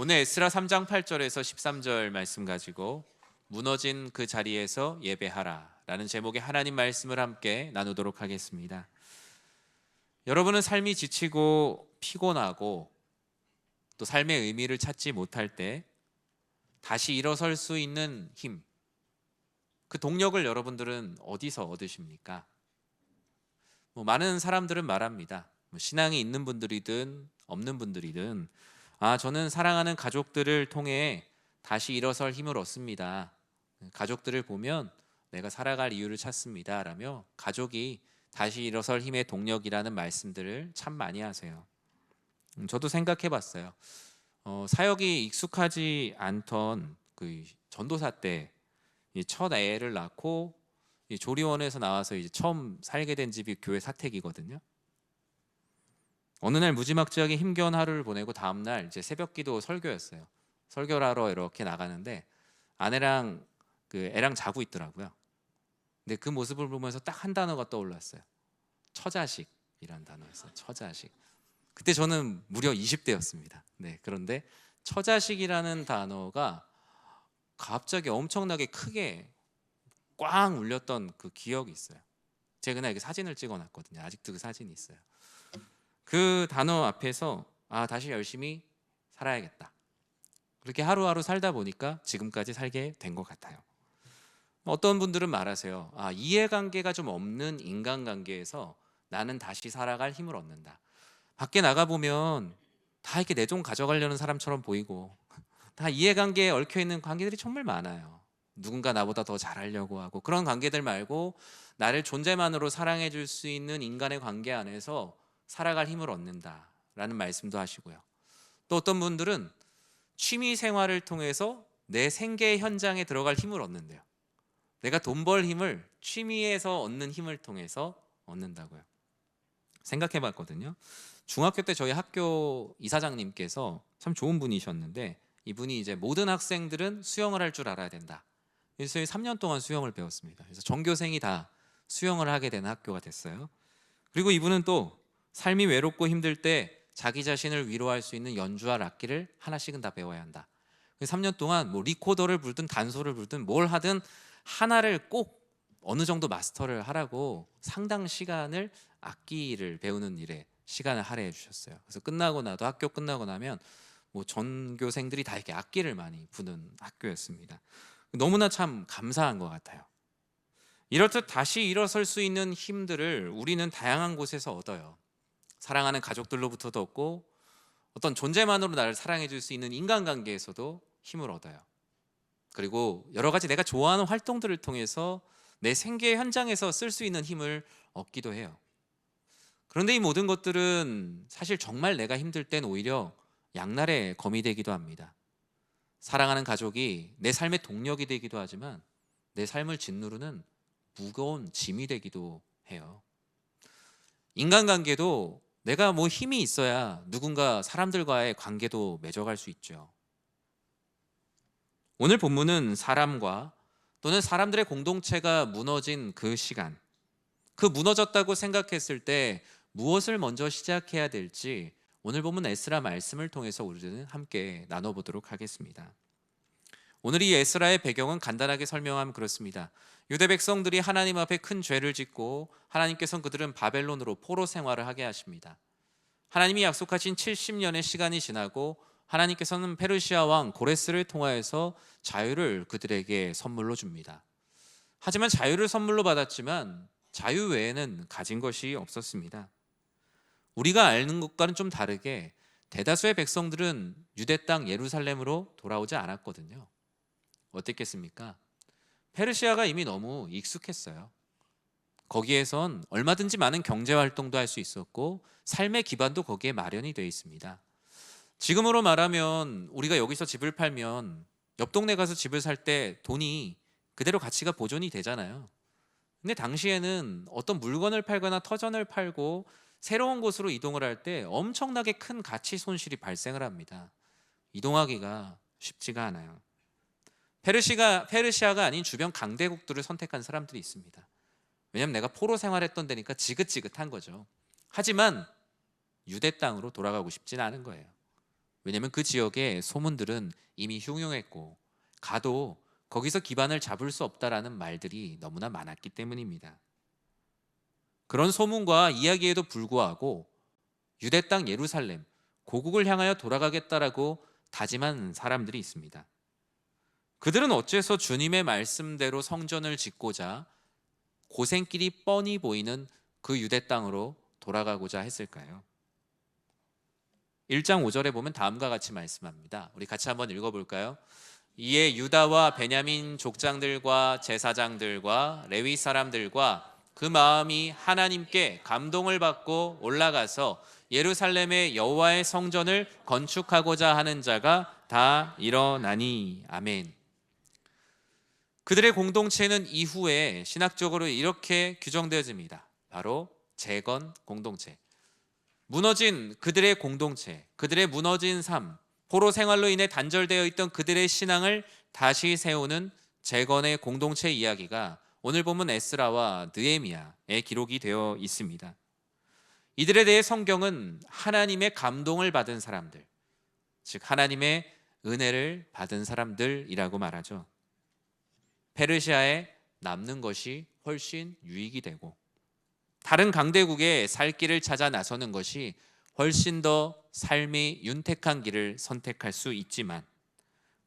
오늘 에스라 3장 8절에서 13절 말씀 가지고 무너진 그 자리에서 예배하라 라는 제목의 하나님 말씀을 함께 나누도록 하겠습니다. 여러분은 삶이 지치고 피곤하고 또 삶의 의미를 찾지 못할 때 다시 일어설 수 있는 힘, 그 동력을 여러분들은 어디서 얻으십니까? 많은 사람들은 말합니다. 신앙이 있는 분들이든 없는 분들이든 저는 사랑하는 가족들을 통해 다시 일어설 힘을 얻습니다. 가족들을 보면 내가 살아갈 이유를 찾습니다 라며 가족이 다시 일어설 힘의 동력이라는 말씀들을 참 많이 하세요. 저도 생각해 봤어요. 사역이 익숙하지 않던 그 전도사 때 첫 애를 낳고 조리원에서 나와서 이제 처음 살게 된 집이 교회 사택이거든요. 어느 날 무지막지하게 힘겨운 하루를 보내고 다음 날 이제 새벽기도 설교였어요. 설교를 하러 이렇게 나가는데 아내랑 그 애랑 자고 있더라고요. 근데 그 모습을 보면서 딱 한 단어가 떠올랐어요. 처자식이란 단어였어요. 처자식. 그때 저는 무려 20대였습니다. 네, 그런데 처자식이라는 단어가 갑자기 엄청나게 크게 꽝 울렸던 그 기억이 있어요. 제가 그날 이렇게 사진을 찍어놨거든요. 아직도 그 사진이 있어요. 그 단어 앞에서 다시 열심히 살아야겠다. 그렇게 하루하루 살다 보니까 지금까지 살게 된 것 같아요. 어떤 분들은 말하세요. 이해관계가 좀 없는 인간관계에서 나는 다시 살아갈 힘을 얻는다. 밖에 나가보면 다 이렇게 내 돈 가져가려는 사람처럼 보이고 다 이해관계에 얽혀있는 관계들이 정말 많아요. 누군가 나보다 더 잘하려고 하고 그런 관계들 말고 나를 존재만으로 사랑해 줄 수 있는 인간의 관계 안에서 살아갈 힘을 얻는다라는 말씀도 하시고요. 또 어떤 분들은 취미 생활을 통해서 내 생계 현장에 들어갈 힘을 얻는데요. 내가 돈 벌 힘을 취미에서 얻는 힘을 통해서 얻는다고요. 생각해 봤거든요. 중학교 때 저희 학교 이사장님께서 참 좋은 분이셨는데 이분이 이제 모든 학생들은 수영을 할 줄 알아야 된다. 그래서 3년 동안 수영을 배웠습니다. 그래서 전교생이 다 수영을 하게 되는 학교가 됐어요. 그리고 이분은 또 삶이 외롭고 힘들 때 자기 자신을 위로할 수 있는 연주할 악기를 하나씩은 다 배워야 한다. 3년 동안 리코더를 불든 단소를 불든 뭘 하든 하나를 꼭 어느 정도 마스터를 하라고 상당 시간을 악기를 배우는 일에 시간을 할애해 주셨어요. 그래서 끝나고 나도 학교 끝나고 나면 전교생들이 다 이렇게 악기를 많이 부는 학교였습니다. 너무나 참 감사한 것 같아요. 이렇듯 다시 일어설 수 있는 힘들을 우리는 다양한 곳에서 얻어요. 사랑하는 가족들로부터도 얻고 어떤 존재만으로 나를 사랑해 줄 수 있는 인간관계에서도 힘을 얻어요. 그리고 여러 가지 내가 좋아하는 활동들을 통해서 내 생계 현장에서 쓸 수 있는 힘을 얻기도 해요. 그런데 이 모든 것들은 사실 정말 내가 힘들 땐 오히려 양날의 검이 되기도 합니다. 사랑하는 가족이 내 삶의 동력이 되기도 하지만 내 삶을 짓누르는 무거운 짐이 되기도 해요. 인간관계도 내가 힘이 있어야 누군가 사람들과의 관계도 맺어갈 수 있죠. 오늘 본문은 사람과 또는 사람들의 공동체가 무너진 그 시간, 그 무너졌다고 생각했을 때 무엇을 먼저 시작해야 될지 오늘 본문 에스라 말씀을 통해서 우리는 함께 나눠보도록 하겠습니다. 오늘 이 에스라의 배경은 간단하게 설명하면 그렇습니다. 유대 백성들이 하나님 앞에 큰 죄를 짓고 하나님께서는 그들은 바벨론으로 포로 생활을 하게 하십니다. 하나님이 약속하신 70년의 시간이 지나고 하나님께서는 페르시아 왕 고레스를 통하여서 자유를 그들에게 선물로 줍니다. 하지만 자유를 선물로 받았지만 자유 외에는 가진 것이 없었습니다. 우리가 아는 것과는 좀 다르게 대다수의 백성들은 유대 땅 예루살렘으로 돌아오지 않았거든요. 어땠겠습니까? 페르시아가 이미 너무 익숙했어요. 거기에선 얼마든지 많은 경제 활동도 할 수 있었고 삶의 기반도 거기에 마련이 되어 있습니다. 지금으로 말하면 우리가 여기서 집을 팔면 옆 동네 가서 집을 살 때 돈이 그대로 가치가 보존이 되잖아요. 근데 당시에는 어떤 물건을 팔거나 터전을 팔고 새로운 곳으로 이동을 할 때 엄청나게 큰 가치 손실이 발생을 합니다. 이동하기가 쉽지가 않아요. 페르시아가 아닌 주변 강대국들을 선택한 사람들이 있습니다. 왜냐하면 내가 포로 생활했던 데니까 지긋지긋한 거죠. 하지만 유대 땅으로 돌아가고 싶지는 않은 거예요. 왜냐하면 그 지역의 소문들은 이미 흉흉했고 가도 거기서 기반을 잡을 수 없다라는 말들이 너무나 많았기 때문입니다. 그런 소문과 이야기에도 불구하고 유대 땅 예루살렘, 고국을 향하여 돌아가겠다라고 다짐한 사람들이 있습니다. 그들은 어째서 주님의 말씀대로 성전을 짓고자 고생길이 뻔히 보이는 그 유대 땅으로 돌아가고자 했을까요? 1장 5절에 보면 다음과 같이 말씀합니다. 우리 같이 한번 읽어볼까요? 이에 유다와 베냐민 족장들과 제사장들과 레위 사람들과 그 마음이 하나님께 감동을 받고 올라가서 예루살렘의 여호와의 성전을 건축하고자 하는 자가 다 일어나니. 아멘. 그들의 공동체는 이후에 신학적으로 이렇게 규정되어집니다. 바로 재건 공동체. 무너진 그들의 공동체, 그들의 무너진 삶, 포로 생활로 인해 단절되어 있던 그들의 신앙을 다시 세우는 재건의 공동체 이야기가 오늘 본문 에스라와 느헤미야에 기록이 되어 있습니다. 이들에 대해 성경은 하나님의 감동을 받은 사람들, 즉 하나님의 은혜를 받은 사람들이라고 말하죠. 페르시아에 남는 것이 훨씬 유익이 되고 다른 강대국에 살 길을 찾아 나서는 것이 훨씬 더 삶이 윤택한 길을 선택할 수 있지만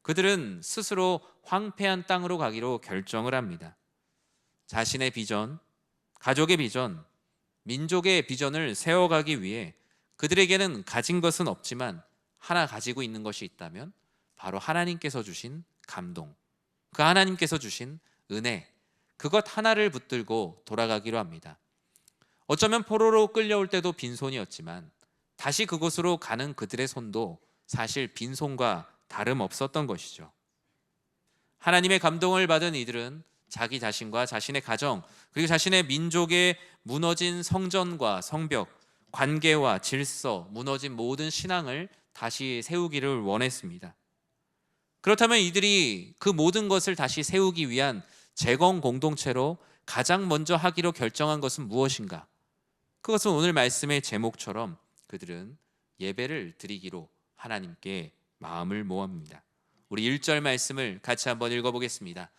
그들은 스스로 황폐한 땅으로 가기로 결정을 합니다. 자신의 비전, 가족의 비전, 민족의 비전을 세워가기 위해 그들에게는 가진 것은 없지만 하나 가지고 있는 것이 있다면 바로 하나님께서 주신 감동, 그 하나님께서 주신 은혜, 그것 하나를 붙들고 돌아가기로 합니다. 어쩌면 포로로 끌려올 때도 빈손이었지만 다시 그곳으로 가는 그들의 손도 사실 빈손과 다름없었던 것이죠. 하나님의 감동을 받은 이들은 자기 자신과 자신의 가정 그리고 자신의 민족의 무너진 성전과 성벽, 관계와 질서, 무너진 모든 신앙을 다시 세우기를 원했습니다. 그렇다면 이들이 그 모든 것을 다시 세우기 위한 재건 공동체로 가장 먼저 하기로 결정한 것은 무엇인가? 그것은 오늘 말씀의 제목처럼 그들은 예배를 드리기로 하나님께 마음을 모읍니다. 우리 1절 말씀을 같이 한번 읽어보겠습니다.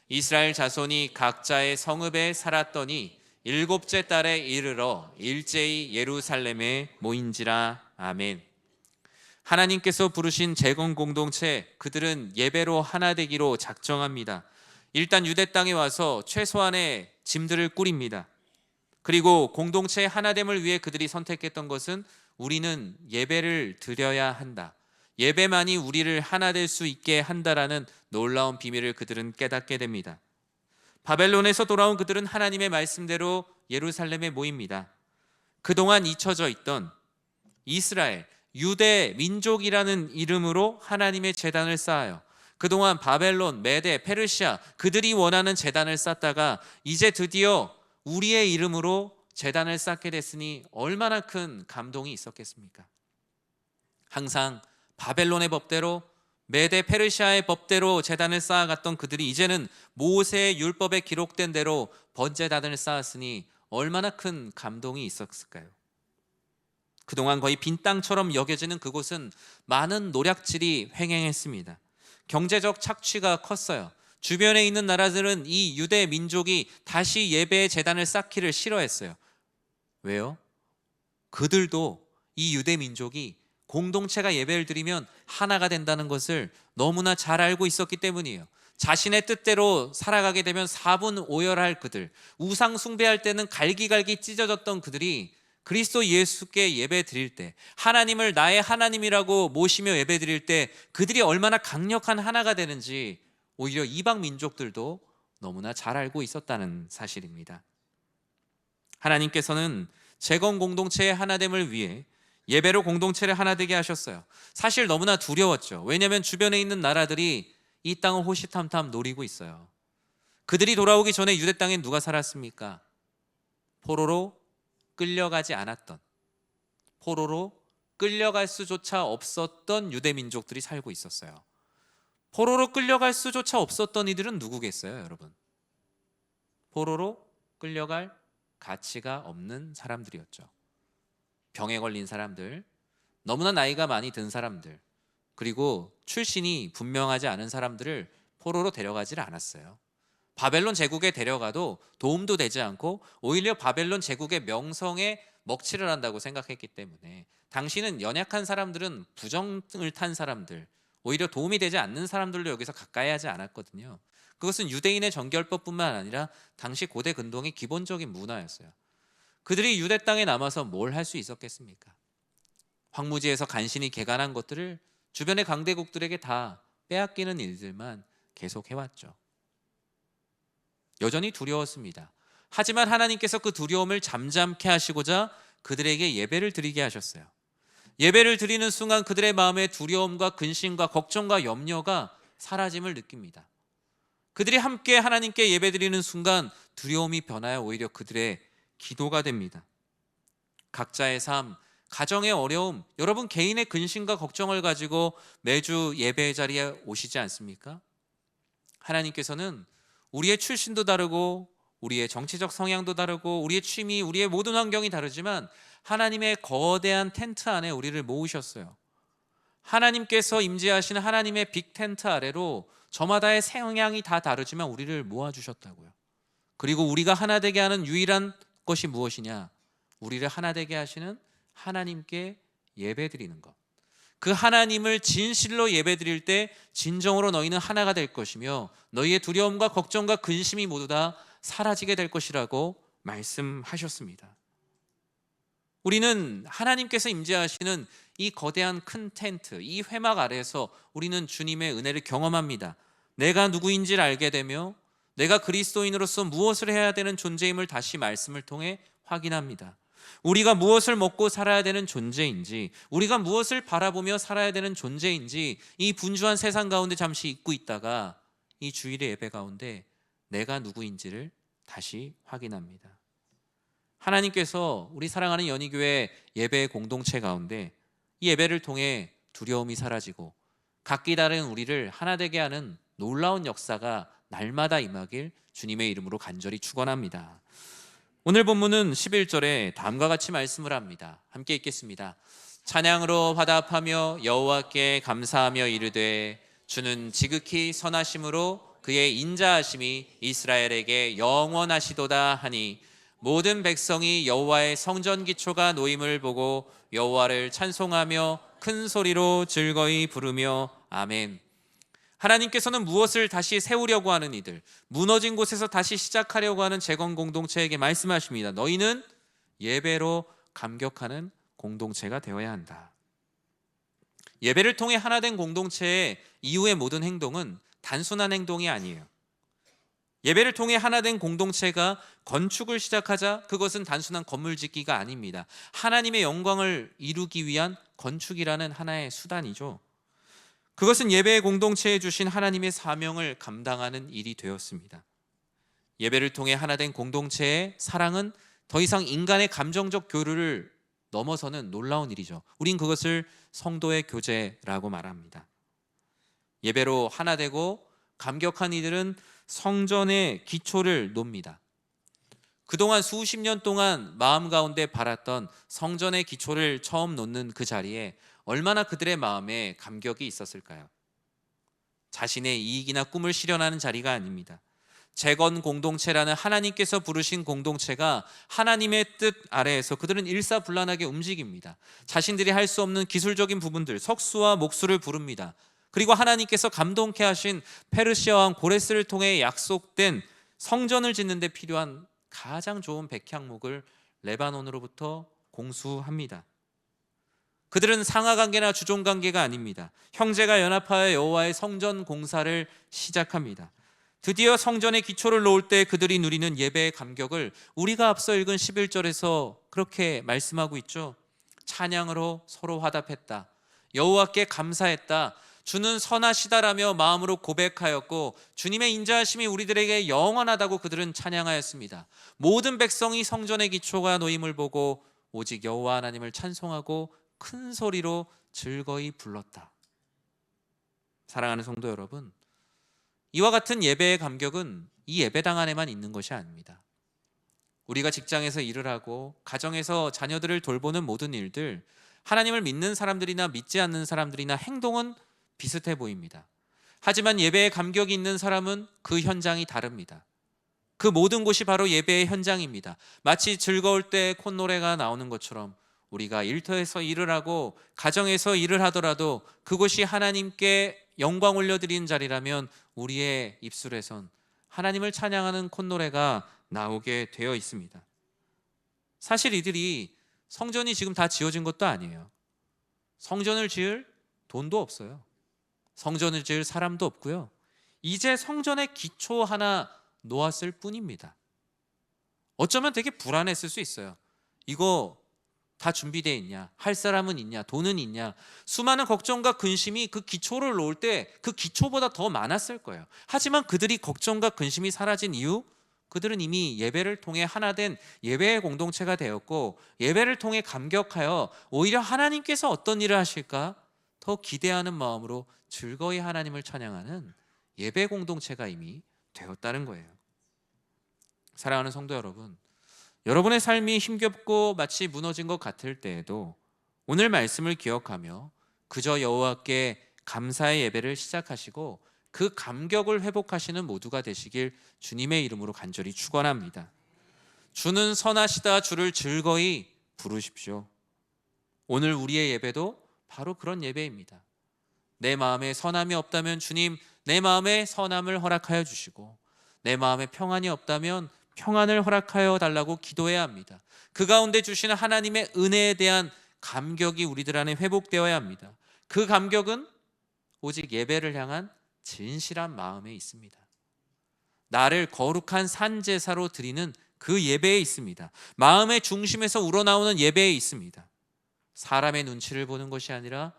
이스라엘 자손이 각자의 성읍에 살았더니 7째 달에 이르러 일제히 예루살렘에 모인지라. 아멘. 하나님께서 부르신 재건 공동체, 그들은 예배로 하나 되기로 작정합니다. 일단 유대 땅에 와서 최소한의 짐들을 꾸립니다. 그리고 공동체의 하나됨을 위해 그들이 선택했던 것은 우리는 예배를 드려야 한다. 예배만이 우리를 하나 될 수 있게 한다라는 놀라운 비밀을 그들은 깨닫게 됩니다. 바벨론에서 돌아온 그들은 하나님의 말씀대로 예루살렘에 모입니다. 그동안 잊혀져 있던 이스라엘, 유대 민족이라는 이름으로 하나님의 제단을 쌓아요. 그동안 바벨론, 메데, 페르시아 그들이 원하는 제단을 쌓다가 이제 드디어 우리의 이름으로 제단을 쌓게 됐으니 얼마나 큰 감동이 있었겠습니까? 항상 바벨론의 법대로 메데 페르시아의 법대로 제단을 쌓아갔던 그들이 이제는 모세의 율법에 기록된 대로 번제단을 쌓았으니 얼마나 큰 감동이 있었을까요? 그동안 거의 빈 땅처럼 여겨지는 그곳은 많은 노략질이 횡행했습니다. 경제적 착취가 컸어요. 주변에 있는 나라들은 이 유대 민족이 다시 예배의 제단을 쌓기를 싫어했어요. 왜요? 그들도 이 유대 민족이 공동체가 예배를 드리면 하나가 된다는 것을 너무나 잘 알고 있었기 때문이에요. 자신의 뜻대로 살아가게 되면 사분오열할 그들, 우상 숭배할 때는 갈기갈기 찢어졌던 그들이 그리스도 예수께 예배 드릴 때, 하나님을 나의 하나님이라고 모시며 예배 드릴 때 그들이 얼마나 강력한 하나가 되는지 오히려 이방 민족들도 너무나 잘 알고 있었다는 사실입니다. 하나님께서는 재건 공동체의 하나됨을 위해 예배로 공동체를 하나 되게 하셨어요. 사실 너무나 두려웠죠. 왜냐하면 주변에 있는 나라들이 이 땅을 호시탐탐 노리고 있어요. 그들이 돌아오기 전에 유대 땅에 누가 살았습니까? 포로로 끌려가지 않았던, 포로로 끌려갈 수조차 없었던 유대 민족들이 살고 있었어요. 포로로 끌려갈 수조차 없었던 이들은 누구겠어요, 여러분? 포로로 끌려갈 가치가 없는 사람들이었죠. 병에 걸린 사람들, 너무나 나이가 많이 든 사람들, 그리고 출신이 분명하지 않은 사람들을 포로로 데려가지를 않았어요. 바벨론 제국에 데려가도 도움도 되지 않고 오히려 바벨론 제국의 명성에 먹칠을 한다고 생각했기 때문에 당시는 연약한 사람들은 부정을 탄 사람들, 오히려 도움이 되지 않는 사람들로 여기서 가까이 하지 않았거든요. 그것은 유대인의 정결법뿐만 아니라 당시 고대 근동의 기본적인 문화였어요. 그들이 유대 땅에 남아서 뭘 할 수 있었겠습니까? 황무지에서 간신히 개간한 것들을 주변의 강대국들에게 다 빼앗기는 일들만 계속 해왔죠. 여전히 두려웠습니다. 하지만 하나님께서 그 두려움을 잠잠케 하시고자 그들에게 예배를 드리게 하셨어요. 예배를 드리는 순간 그들의 마음에 두려움과 근심과 걱정과 염려가 사라짐을 느낍니다. 그들이 함께 하나님께 예배드리는 순간 두려움이 변하여 오히려 그들의 기도가 됩니다. 각자의 삶, 가정의 어려움, 여러분 개인의 근심과 걱정을 가지고 매주 예배의 자리에 오시지 않습니까? 하나님께서는 우리의 출신도 다르고 우리의 정치적 성향도 다르고 우리의 취미, 우리의 모든 환경이 다르지만 하나님의 거대한 텐트 안에 우리를 모으셨어요. 하나님께서 임재하시는 하나님의 빅 텐트 아래로 저마다의 성향이 다 다르지만 우리를 모아주셨다고요. 그리고 우리가 하나 되게 하는 유일한 것이 무엇이냐? 우리를 하나 되게 하시는 하나님께 예배드리는 것. 그 하나님을 진실로 예배드릴 때 진정으로 너희는 하나가 될 것이며 너희의 두려움과 걱정과 근심이 모두 다 사라지게 될 것이라고 말씀하셨습니다. 우리는 하나님께서 임재하시는 이 거대한 큰 텐트, 이 회막 아래에서 우리는 주님의 은혜를 경험합니다. 내가 누구인지를 알게 되며 내가 그리스도인으로서 무엇을 해야 되는 존재임을 다시 말씀을 통해 확인합니다. 우리가 무엇을 먹고 살아야 되는 존재인지, 우리가 무엇을 바라보며 살아야 되는 존재인지 이 분주한 세상 가운데 잠시 잊고 있다가 이 주일의 예배 가운데 내가 누구인지를 다시 확인합니다. 하나님께서 우리 사랑하는 연희교회 예배의 공동체 가운데 이 예배를 통해 두려움이 사라지고 각기 다른 우리를 하나 되게 하는 놀라운 역사가 날마다 임하길 주님의 이름으로 간절히 축원합니다. 오늘 본문은 11절에 다음과 같이 말씀을 합니다. 함께 읽겠습니다. 찬양으로 화답하며 여호와께 감사하며 이르되 주는 지극히 선하심으로 그의 인자하심이 이스라엘에게 영원하시도다 하니 모든 백성이 여호와의 성전 기초가 놓임을 보고 여호와를 찬송하며 큰 소리로 즐거이 부르며 아멘. 하나님께서는 무엇을 다시 세우려고 하는 이들, 무너진 곳에서 다시 시작하려고 하는 재건 공동체에게 말씀하십니다. 너희는 예배로 감격하는 공동체가 되어야 한다. 예배를 통해 하나 된 공동체의 이후의 모든 행동은 단순한 행동이 아니에요. 예배를 통해 하나 된 공동체가 건축을 시작하자 그것은 단순한 건물 짓기가 아닙니다. 하나님의 영광을 이루기 위한 건축이라는 하나의 수단이죠. 그것은 예배의 공동체에 주신 하나님의 사명을 감당하는 일이 되었습니다. 예배를 통해 하나 된 공동체의 사랑은 더 이상 인간의 감정적 교류를 넘어서는 놀라운 일이죠. 우린 그것을 성도의 교제라고 말합니다. 예배로 하나 되고 감격한 이들은 성전의 기초를 놓습니다. 그동안 수십 년 동안 마음 가운데 바랐던 성전의 기초를 처음 놓는 그 자리에 얼마나 그들의 마음에 감격이 있었을까요? 자신의 이익이나 꿈을 실현하는 자리가 아닙니다. 재건 공동체라는 하나님께서 부르신 공동체가 하나님의 뜻 아래에서 그들은 일사불란하게 움직입니다. 자신들이 할 수 없는 기술적인 부분들, 석수와 목수를 부릅니다. 그리고 하나님께서 감동케 하신 페르시아 왕 고레스를 통해 약속된 성전을 짓는 데 필요한 가장 좋은 백향목을 레바논으로부터 공수합니다. 그들은 상하관계나 주종관계가 아닙니다. 형제가 연합하여 여호와의 성전 공사를 시작합니다. 드디어 성전의 기초를 놓을 때 그들이 누리는 예배의 감격을 우리가 앞서 읽은 11절에서 그렇게 말씀하고 있죠. 찬양으로 서로 화답했다. 여호와께 감사했다. 주는 선하시다라며 마음으로 고백하였고 주님의 인자하심이 우리들에게 영원하다고 그들은 찬양하였습니다. 모든 백성이 성전의 기초가 놓임을 보고 오직 여호와 하나님을 찬송하고 큰 소리로 즐거이 불렀다. 사랑하는 성도 여러분, 이와 같은 예배의 감격은 이 예배당 안에만 있는 것이 아닙니다. 우리가 직장에서 일을 하고 가정에서 자녀들을 돌보는 모든 일들, 하나님을 믿는 사람들이나 믿지 않는 사람들이나 행동은 비슷해 보입니다. 하지만 예배에 감격이 있는 사람은 그 현장이 다릅니다. 그 모든 곳이 바로 예배의 현장입니다. 마치 즐거울 때 콧노래가 나오는 것처럼 우리가 일터에서 일을 하고 가정에서 일을 하더라도 그곳이 하나님께 영광 올려드리는 자리라면 우리의 입술에선 하나님을 찬양하는 콧노래가 나오게 되어 있습니다. 사실 이들이 성전이 지금 다 지어진 것도 아니에요. 성전을 지을 돈도 없어요. 성전을 지을 사람도 없고요. 이제 성전의 기초 하나 놓았을 뿐입니다. 어쩌면 되게 불안했을 수 있어요. 이거 다 준비되어 있냐? 할 사람은 있냐? 돈은 있냐? 수많은 걱정과 근심이 그 기초를 놓을 때 그 기초보다 더 많았을 거예요. 하지만 그들이 걱정과 근심이 사라진 이유, 그들은 이미 예배를 통해 하나 된 예배의 공동체가 되었고, 예배를 통해 감격하여 오히려 하나님께서 어떤 일을 하실까 더 기대하는 마음으로 즐거이 하나님을 찬양하는 예배 공동체가 이미 되었다는 거예요. 사랑하는 성도 여러분, 여러분의 삶이 힘겹고 마치 무너진 것 같을 때에도 오늘 말씀을 기억하며 그저 여호와께 감사의 예배를 시작하시고 그 감격을 회복하시는 모두가 되시길 주님의 이름으로 간절히 축원합니다. 주는 선하시다. 주를 즐거이 부르십시오. 오늘 우리의 예배도 바로 그런 예배입니다. 내 마음에 선함이 없다면 주님, 내 마음에 선함을 허락하여 주시고, 내 마음에 평안이 없다면 평안을 허락하여 달라고 기도해야 합니다. 그 가운데 주시는 하나님의 은혜에 대한 감격이 우리들 안에 회복되어야 합니다. 그 감격은 오직 예배를 향한 진실한 마음에 있습니다. 나를 거룩한 산제사로 드리는 그 예배에 있습니다. 마음의 중심에서 우러나오는 예배에 있습니다. 사람의 눈치를 보는 것이 아니라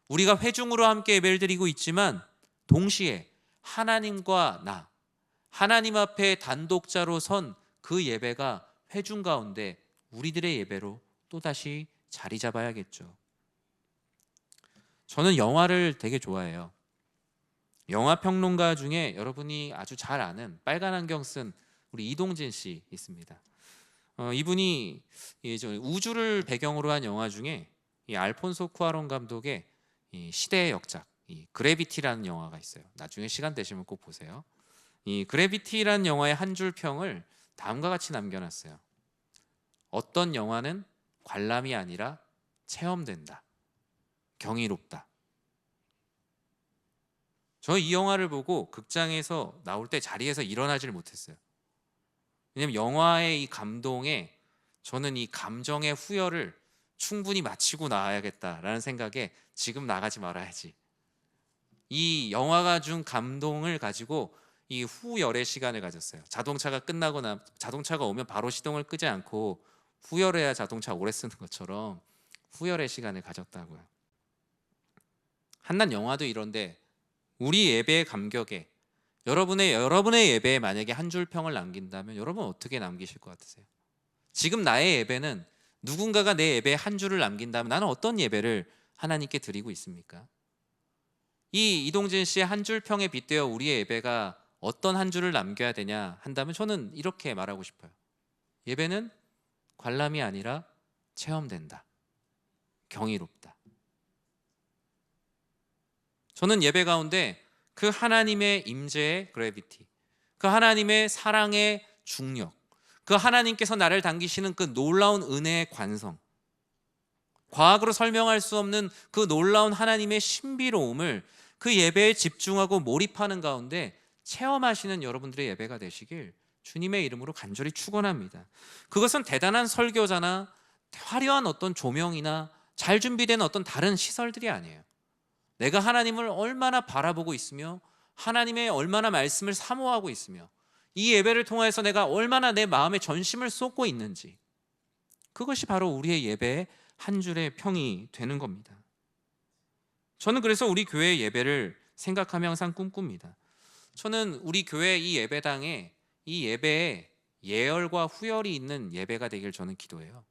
우리가 회중으로 함께 예배를 드리고 있지만 동시에 하나님과 나, 하나님 앞에 단독자로 선 그 예배가 회중 가운데 우리들의 예배로 또다시 자리 잡아야겠죠. 저는 영화를 되게 좋아해요. 영화 평론가 중에 여러분이 아주 잘 아는 빨간 안경 쓴 우리 이동진 씨 있습니다. 이분이 우주를 배경으로 한 영화 중에 이 알폰소 쿠아론 감독의 이 시대의 역작, 이 그래비티라는 영화가 있어요. 나중에 시간 되시면 꼭 보세요. 이 그래비티라는 영화의 한 줄 평을 다음과 같이 남겨놨어요. 어떤 영화는 관람이 아니라 체험된다. 경이롭다. 저 이 영화를 보고 극장에서 나올 때 자리에서 일어나질 못했어요. 왜냐면 영화의 이 감동에 저는 이 감정의 후열을 충분히 마치고 나와야겠다라는 생각에 지금 나가지 말아야지. 이 영화가 준 감동을 가지고 이 후열의 시간을 가졌어요. 자동차가 끝나거나 자동차가 오면 바로 시동을 끄지 않고 후열해야 자동차 오래 쓰는 것처럼 후열의 시간을 가졌다고요. 한낱 영화도 이런데 우리 예배의 감격에 여러분의 예배에 만약에 한 줄 평을 남긴다면 여러분 어떻게 남기실 것 같으세요? 지금 나의 예배는 누군가가 내 예배에 한 줄을 남긴다면 나는 어떤 예배를 하나님께 드리고 있습니까? 이 이동진 씨의 한 줄 평에 빗대어 우리의 예배가 어떤 한 줄을 남겨야 되냐 한다면 저는 이렇게 말하고 싶어요. 예배는 관람이 아니라 체험된다. 경이롭다. 저는 예배 가운데 그 하나님의 임재의 그래비티, 그 하나님의 사랑의 중력, 그 하나님께서 나를 당기시는 그 놀라운 은혜의 관성, 과학으로 설명할 수 없는 그 놀라운 하나님의 신비로움을 그 예배에 집중하고 몰입하는 가운데 체험하시는 여러분들의 예배가 되시길 주님의 이름으로 간절히 축원합니다. 그것은 대단한 설교자나 화려한 어떤 조명이나 잘 준비된 어떤 다른 시설들이 아니에요. 내가 하나님을 얼마나 바라보고 있으며 하나님의 얼마나 말씀을 사모하고 있으며 이 예배를 통해서 내가 얼마나 내 마음에 전심을 쏟고 있는지, 그것이 바로 우리의 예배의 한 줄의 평이 되는 겁니다. 저는 그래서 우리 교회의 예배를 생각하며 항상 꿈꿉니다. 저는 우리 교회 이 예배당에 이 예배에 예열과 후열이 있는 예배가 되길 저는 기도해요.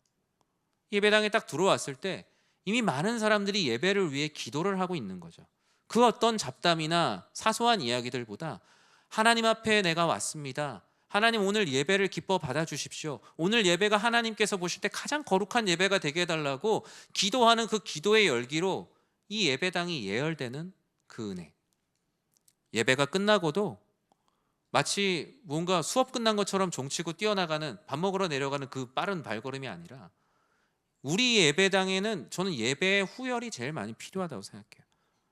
예배당에 딱 들어왔을 때 이미 많은 사람들이 예배를 위해 기도를 하고 있는 거죠. 그 어떤 잡담이나 사소한 이야기들보다 하나님 앞에 내가 왔습니다. 하나님 오늘 예배를 기뻐 받아주십시오. 오늘 예배가 하나님께서 보실 때 가장 거룩한 예배가 되게 해달라고 기도하는 그 기도의 열기로 이 예배당이 예열되는 그 은혜. 예배가 끝나고도 마치 뭔가 수업 끝난 것처럼 종치고 뛰어나가는, 밥 먹으러 내려가는 그 빠른 발걸음이 아니라, 우리 예배당에는 저는 예배의 후열이 제일 많이 필요하다고 생각해요.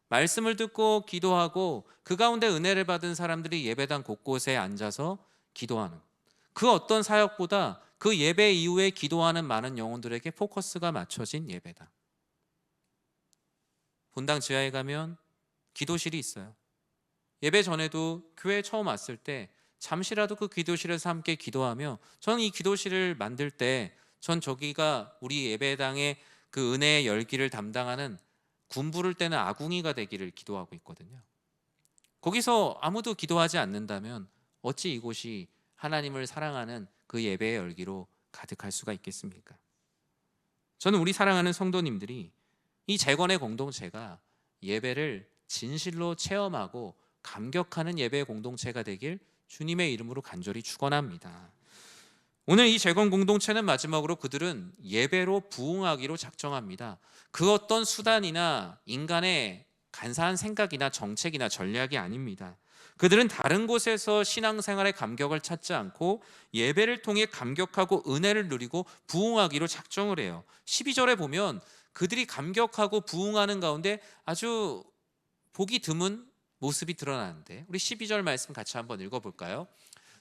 말씀을 듣고 기도하고 그 가운데 은혜를 받은 사람들이 예배당 곳곳에 앉아서 기도하는, 그 어떤 사역보다 그 예배 이후에 기도하는 많은 영혼들에게 포커스가 맞춰진 예배당. 본당 지하에 가면 기도실이 있어요. 예배 전에도 교회 처음 왔을 때 잠시라도 그 기도실에서 함께 기도하며, 저는 이 기도실을 만들 때 전 저기가 우리 예배당의 그 은혜의 열기를 담당하는 군 부를 때는 아궁이가 되기를 기도하고 있거든요. 거기서 아무도 기도하지 않는다면 어찌 이곳이 하나님을 사랑하는 그 예배의 열기로 가득할 수가 있겠습니까? 저는 우리 사랑하는 성도님들이 이 재건의 공동체가 예배를 진실로 체험하고 감격하는 예배의 공동체가 되길 주님의 이름으로 간절히 축원합니다. 오늘 이 재건 공동체는 마지막으로 그들은 예배로 부응하기로 작정합니다. 그 어떤 수단이나 인간의 간사한 생각이나 정책이나 전략이 아닙니다. 그들은 다른 곳에서 신앙생활의 감격을 찾지 않고 예배를 통해 감격하고 은혜를 누리고 부응하기로 작정을 해요. 12절에 보면 그들이 감격하고 부응하는 가운데 아주 보기 드문 모습이 드러나는데, 우리 12절 말씀 같이 한번 읽어볼까요?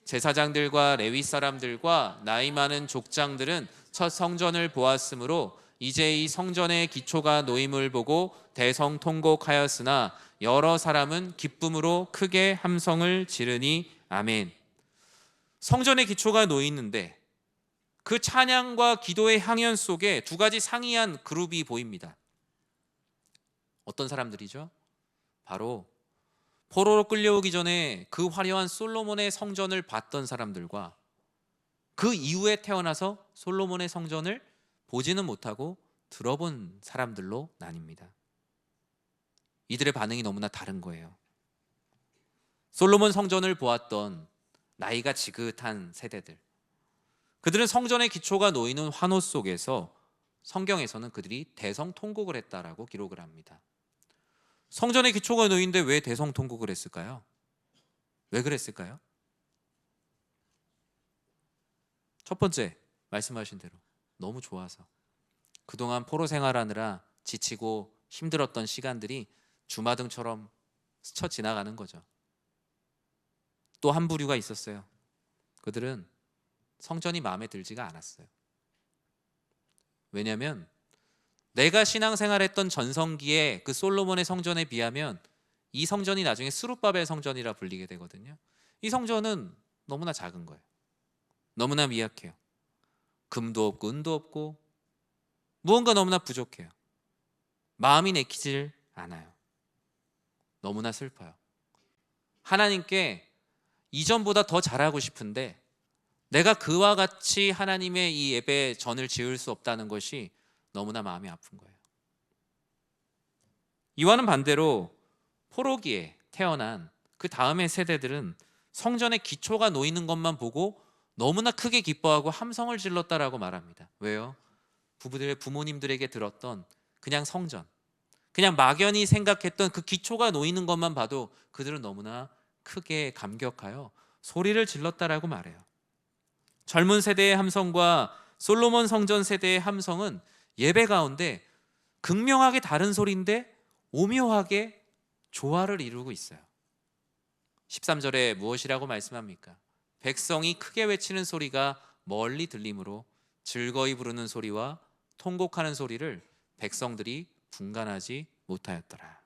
제사장들과 레위 사람들과 나이 많은 족장들은 첫 성전을 보았으므로 이제 이 성전의 기초가 놓임을 보고 대성통곡하였으나 여러 사람은 기쁨으로 크게 함성을 지르니 아멘. 성전의 기초가 놓이는데 그 찬양과 기도의 향연 속에 두 가지 상이한 그룹이 보입니다. 어떤 사람들이죠? 바로 포로로 끌려오기 전에 그 화려한 솔로몬의 성전을 봤던 사람들과 그 이후에 태어나서 솔로몬의 성전을 보지는 못하고 들어본 사람들로 나뉩니다. 이들의 반응이 너무나 다른 거예요. 솔로몬 성전을 보았던 나이가 지긋한 세대들, 그들은 성전의 기초가 놓이는 환호 속에서 성경에서는 그들이 대성통곡을 했다라고 기록을 합니다. 성전의 기초가 놓이는데 왜 대성통곡을 했을까요? 왜 그랬을까요? 첫 번째, 말씀하신 대로 너무 좋아서, 그동안 포로 생활하느라 지치고 힘들었던 시간들이 주마등처럼 스쳐 지나가는 거죠. 또 한 부류가 있었어요. 그들은 성전이 마음에 들지가 않았어요. 왜냐하면 내가 신앙생활했던 전성기의 그 솔로몬의 성전에 비하면 이 성전이 나중에 스룹바벨 성전이라 불리게 되거든요. 이 성전은 너무나 작은 거예요. 너무나 미약해요. 금도 없고 은도 없고 무언가 너무나 부족해요. 마음이 내키질 않아요. 너무나 슬퍼요. 하나님께 이전보다 더 잘하고 싶은데 내가 그와 같이 하나님의 이 예배 전을 지을 수 없다는 것이 너무나 마음이 아픈 거예요. 이와는 반대로 포로기에 태어난 그 다음의 세대들은 성전의 기초가 놓이는 것만 보고 너무나 크게 기뻐하고 함성을 질렀다라고 말합니다. 왜요? 부모님들에게 들었던 그냥 성전, 그냥 막연히 생각했던 그 기초가 놓이는 것만 봐도 그들은 너무나 크게 감격하여 소리를 질렀다라고 말해요. 젊은 세대의 함성과 솔로몬 성전 세대의 함성은 예배 가운데 극명하게 다른 소리인데 오묘하게 조화를 이루고 있어요. 13절에 무엇이라고 말씀합니까? 백성이 크게 외치는 소리가 멀리 들리므로 즐거이 부르는 소리와 통곡하는 소리를 백성들이 분간하지 못하였더라.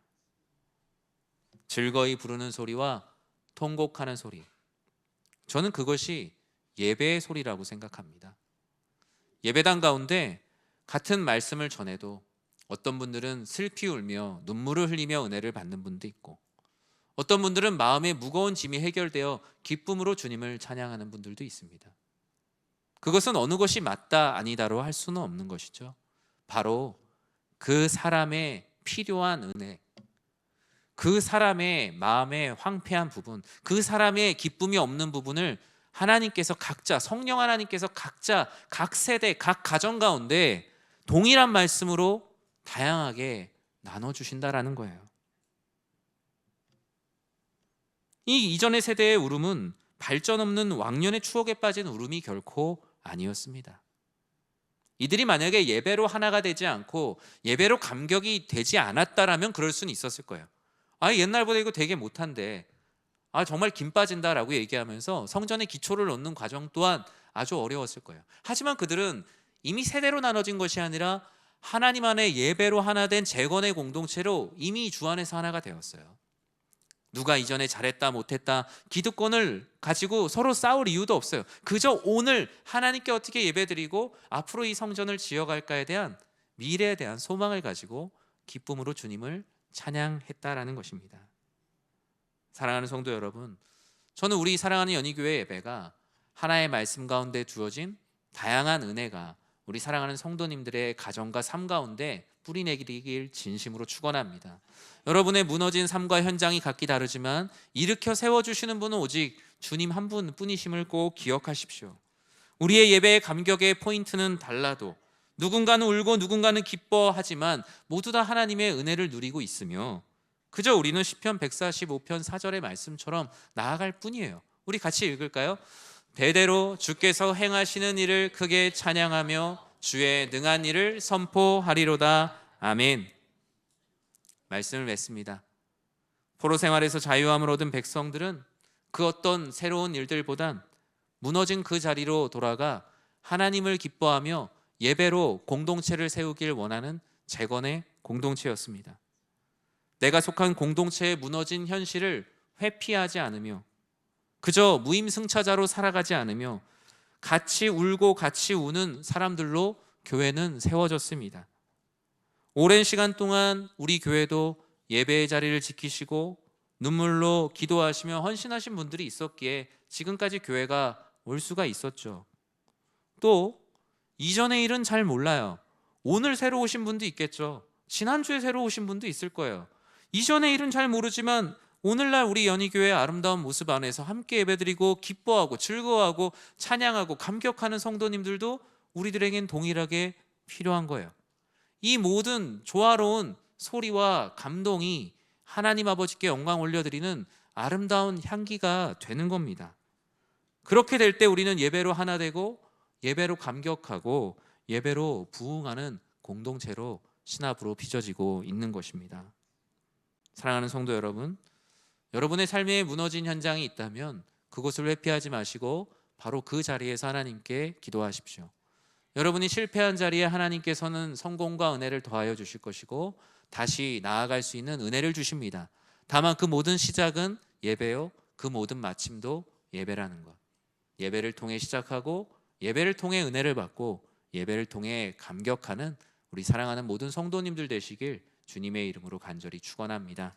즐거이 부르는 소리와 통곡하는 소리, 저는 그것이 예배의 소리라고 생각합니다. 예배당 가운데 같은 말씀을 전해도 어떤 분들은 슬피 울며 눈물을 흘리며 은혜를 받는 분도 있고, 어떤 분들은 마음의 무거운 짐이 해결되어 기쁨으로 주님을 찬양하는 분들도 있습니다. 그것은 어느 것이 맞다 아니다로 할 수는 없는 것이죠. 바로 그 사람의 필요한 은혜, 그 사람의 마음의 황폐한 부분, 그 사람의 기쁨이 없는 부분을 하나님께서 각자, 성령 하나님께서 각자, 각 세대, 각 가정 가운데 동일한 말씀으로 다양하게 나눠주신다라는 거예요. 이 이전의 세대의 울음은 발전 없는 왕년의 추억에 빠진 울음이 결코 아니었습니다. 이들이 만약에 예배로 하나가 되지 않고 예배로 감격이 되지 않았다라면 그럴 수는 있었을 거예요. 옛날보다 이거 되게 못한데, 정말 김 빠진다라고 얘기하면서 성전의 기초를 놓는 과정 또한 아주 어려웠을 거예요. 하지만 그들은 이미 세대로 나눠진 것이 아니라 하나님 안에 예배로 하나 된 재건의 공동체로 이미 주 안에서 하나가 되었어요. 누가 이전에 잘했다 못했다 기득권을 가지고 서로 싸울 이유도 없어요. 그저 오늘 하나님께 어떻게 예배드리고 앞으로 이 성전을 지어갈까에 대한 미래에 대한 소망을 가지고 기쁨으로 주님을 찬양했다라는 것입니다. 사랑하는 성도 여러분, 저는 우리 사랑하는 연희교회 예배가 하나의 말씀 가운데 주어진 다양한 은혜가 우리 사랑하는 성도님들의 가정과 삶 가운데 뿌리내리길 진심으로 축원합니다. 여러분의 무너진 삶과 현장이 각기 다르지만 일으켜 세워주시는 분은 오직 주님 한 분뿐이심을 꼭 기억하십시오. 우리의 예배의 감격의 포인트는 달라도 누군가는 울고 누군가는 기뻐하지만 모두 다 하나님의 은혜를 누리고 있으며 그저 우리는 시편 145편 4절의 말씀처럼 나아갈 뿐이에요. 우리 같이 읽을까요? 대대로 주께서 행하시는 일을 크게 찬양하며 주의 능한 일을 선포하리로다. 아멘. 말씀을 맺습니다. 포로 생활에서 자유함을 얻은 백성들은 그 어떤 새로운 일들보단 무너진 그 자리로 돌아가 하나님을 기뻐하며 예배로 공동체를 세우길 원하는 재건의 공동체였습니다. 내가 속한 공동체의 무너진 현실을 회피하지 않으며 그저 무임승차자로 살아가지 않으며 같이 울고 같이 우는 사람들로 교회는 세워졌습니다. 오랜 시간 동안 우리 교회도 예배의 자리를 지키시고 눈물로 기도하시며 헌신하신 분들이 있었기에 지금까지 교회가 올 수가 있었죠. 또 이전의 일은 잘 몰라요. 오늘 새로 오신 분도 있겠죠. 지난주에 새로 오신 분도 있을 거예요. 이전의 일은 잘 모르지만 오늘날 우리 연희교회의 아름다운 모습 안에서 함께 예배드리고 기뻐하고 즐거워하고 찬양하고 감격하는 성도님들도 우리들에겐 동일하게 필요한 거예요. 이 모든 조화로운 소리와 감동이 하나님 아버지께 영광 올려드리는 아름다운 향기가 되는 겁니다. 그렇게 될 때 우리는 예배로 하나 되고 예배로 감격하고 예배로 부응하는 공동체로 신압으로 빚어지고 있는 것입니다. 사랑하는 성도 여러분, 여러분의 삶에 무너진 현장이 있다면 그곳을 회피하지 마시고 바로 그 자리에서 하나님께 기도하십시오. 여러분이 실패한 자리에 하나님께서는 성공과 은혜를 더하여 주실 것이고 다시 나아갈 수 있는 은혜를 주십니다. 다만 그 모든 시작은 예배요, 그 모든 마침도 예배라는 것. 예배를 통해 시작하고 예배를 통해 은혜를 받고 예배를 통해 감격하는 우리 사랑하는 모든 성도님들 되시길 주님의 이름으로 간절히 축원합니다.